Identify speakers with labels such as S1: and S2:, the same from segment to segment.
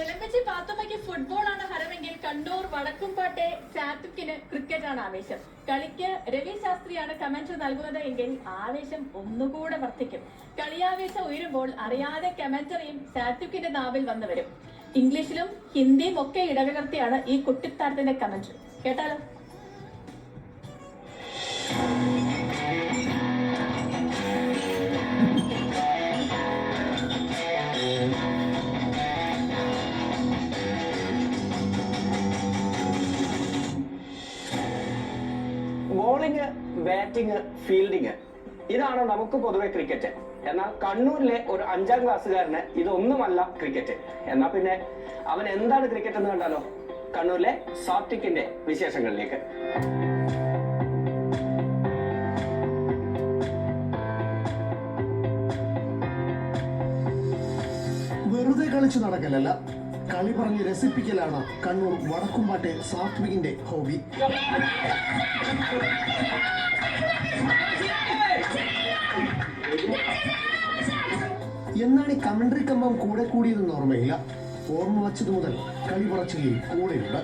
S1: എലമ്പച്ചി പാത്തുമ്മയ്ക്ക് ഫുട്ബോളാണ് ഹരമെങ്കിൽ കണ്ണൂർ വടക്കുംപാട്ടെ സാത്തുക്കിന് ക്രിക്കറ്റാണ് ആവേശം. കളിക്ക് രവി ശാസ്ത്രിയാണ് കമന്റ് നൽകുന്നത് എങ്കിൽ ആവേശം ഒന്നുകൂടെ വർദ്ധിക്കും. കളിയാവേശം ഉയരുമ്പോൾ അറിയാതെ കമന്ററിയും സാത്തുക്കിന്റെ നാവിൽ വന്നു വരും. ഇംഗ്ലീഷിലും ഹിന്ദിയും ഒക്കെ ഇടകലർത്തിയാണ് ഈ കുട്ടിത്താരത്തിന്റെ കമന്റ്. കേട്ടാലോ?
S2: ബോളിംഗ്, ബാറ്റിംഗ്, ഫീൽഡിംഗ്, ഇതാണ് നമുക്ക് പൊതുവെ ക്രിക്കറ്റ്. എന്നാൽ കണ്ണൂരിലെ ഒരു 5ാം ക്ലാസ്സുകാരന് ഇതൊന്നുമല്ല ക്രിക്കറ്റ്. എന്നാൽ പിന്നെ അവൻ എന്താണ് ക്രിക്കറ്റ് എന്ന് കണ്ടാലോ? കണ്ണൂരിലെ സാത്വിക്കിന്റെ വിശേഷങ്ങളിലേക്ക്.
S3: വെറുതെ കളിച്ചു നടക്കലല്ല, കളി പറഞ്ഞ് രസിപ്പിക്കലാണ് കണ്ണൂർ വടക്കുംപാട്ടെ സാത്വികിന്റെ ഹോബി. എന്നാണ് ഈ കമന്ററി കമ്പം കൂടെ കൂടിയതെന്ന് ഓർമ്മയില്ല. ഓർമ്മ വച്ചത് മുതൽ കളി പറച്ചിലിൽ കൂടെയുണ്ട്.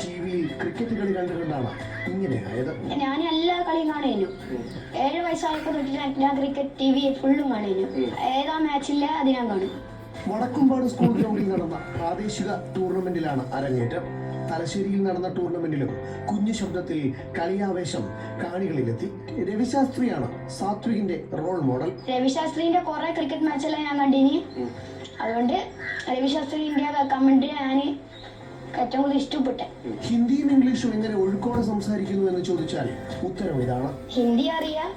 S3: ടിവിയിൽ ക്രിക്കറ്റ് കളി കണ്ടുകൊണ്ടാണ് ഇങ്ങനെയായത്.
S4: ഞാൻ എല്ലാ കളിയും കാണുന്നു. 7 വയസ്സായപ്പോൾ തൊട്ട് ഞാൻ ക്രിക്കറ്റ് ടിവി ഫുള്ളും കാണുന്നു. ഏതാ മാച്ചില്ല അത് ഞാൻ കാണും.
S3: വടക്കുംപാട് സ്കൂൾ ഗ്രൗണ്ടിൽ നടന്ന പ്രാദേശിക ടൂർണമെന്റിലാണ് അരങ്ങേറ്റം. തലശ്ശേരിയിൽ നടന്ന ടൂർണമെന്റിലും കുഞ്ഞു ശബ്ദത്തിൽ കളിയാവേശം കാണികളിലെത്തി. രവിശാസ്ത്രിയാണ് സാത്വികിന്റെ റോൾ മോഡൽ.
S4: രവിശാസ്ത്രിന്റെ കുറെ ക്രിക്കറ്റ് മാച്ചെല്ലാം ഞാൻ കണ്ടിനി. അതുകൊണ്ട് രവിശാസ്ത്രിന്റെ കമന്റ് ഞാൻ ഏറ്റവും കൂടുതൽ ഇഷ്ടപ്പെട്ടെ.
S3: ഹിന്ദിയും ഇംഗ്ലീഷും എങ്ങനെ ഒഴുക്കോടെ സംസാരിക്കുന്നു എന്ന് ചോദിച്ചാൽ ഉത്തരം ഇതാണ്.
S4: ഹിന്ദി അറിയാം.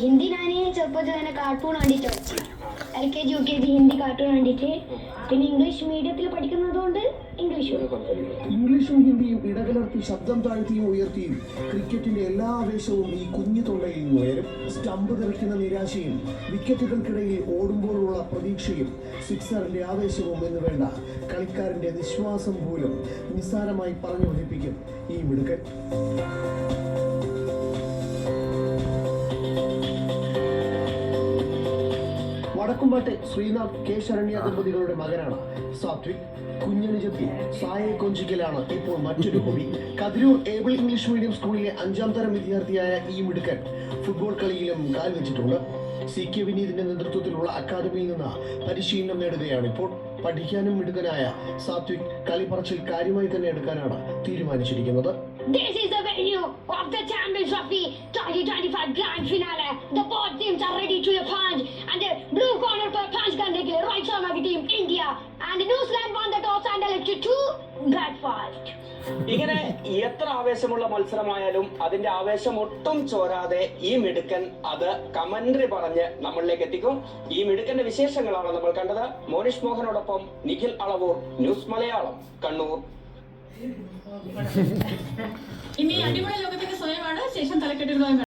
S4: ഹിന്ദി ഞാൻ ചെറുപ്പത്തിൽ തന്നെ കാർട്ടൂൺ കണ്ടിട്ട് വെച്ചു. LKG UKG ഹിന്ദി കാർട്ടൂൺ കണ്ടിട്ട്. പിന്നെ ഇംഗ്ലീഷ് മീഡിയത്തിൽ പഠിക്കുന്നതുകൊണ്ട്
S3: ഇംഗ്ലീഷും ഹിന്ദിയും ഇടകലർത്തി ശബ്ദം താഴ്ത്തിയും ഉയർത്തിയും ക്രിക്കറ്റിന്റെ എല്ലാ ആവേശവും ഈ കുഞ്ഞു തൊണ്ടയിൽ നിന്ന് ഉയരും. സ്റ്റമ്പ് തെറിക്കുന്ന നിരാശയും വിക്കറ്റുകൾക്കിടയിൽ ഓടുമ്പോഴുള്ള പ്രതീക്ഷയും സിക്സറിന്റെ ആവേശവും എന്ന് വേണ്ട കളിക്കാരന്റെ നിശ്വാസം പോലും നിസ്സാരമായി പറഞ്ഞു പഠിപ്പിക്കും ഈ മിടുക്കൻ. വടക്കുംപാട്ടെ ശ്രീനാഥ് കെ ശരണ്യ ദമ്പതികളുടെ മകനാണ് സാത്വിക്. കുഞ്ഞനുജത്തി സായെ കൊഞ്ചിക്കലാണ് ഇപ്പോൾ മറ്റൊരു ഹോബി. കതിരൂർ ഏബിൾ ഇംഗ്ലീഷ് മീഡിയം സ്കൂളിലെ 5ാം തരം വിദ്യാർത്ഥിയായ ഈ മിടുക്കൻ ഫുട്ബോൾ കളിയിലും കാൽ വെച്ചിട്ടുണ്ട്. CK വിനീതിന്റെ നേതൃത്വത്തിലുള്ള അക്കാദമിയിൽ നിന്ന് പരിശീലനം നേടുകയാണിപ്പോൾ. പഠിക്കാനും മിടുക്കനായ സാത്വിക് കളി പറച്ചിൽ കാര്യമായി തന്നെ എടുക്കാനാണ് തീരുമാനിച്ചിരിക്കുന്നത്.
S4: This is the venue of the Champions Trophy 2025 Grand Finale. The both teams are ready to the punch, and the blue corner for punch can take right side of the team India, and New Zealand won the toss and elected to bat first.
S2: ഇങ്ങനെ എത്ര ആവേശമുള്ള മത്സരമായാലും അതിന്റെ ആവേശം ഒട്ടും ചോരാതെ ഈ മിടുക്കൻ അത് commentary പറഞ്ഞ് നമ്മളിലേക്ക് എത്തിക്കും. ഈ മിടുക്കന്റെ വിശേഷങ്ങളാണ് നമ്മൾ കണ്ടത്. മോനിഷ് മോഹനോടൊപ്പം നിഖിൽ അളവൂർ, ന്യൂസ് മലയാളം, കണ്ണൂർ.
S1: ഇനി അടിപൊളി ലോകത്തിന്റെ സ്വയമാണ് ശേഷം തലക്കെട്ടുകൾ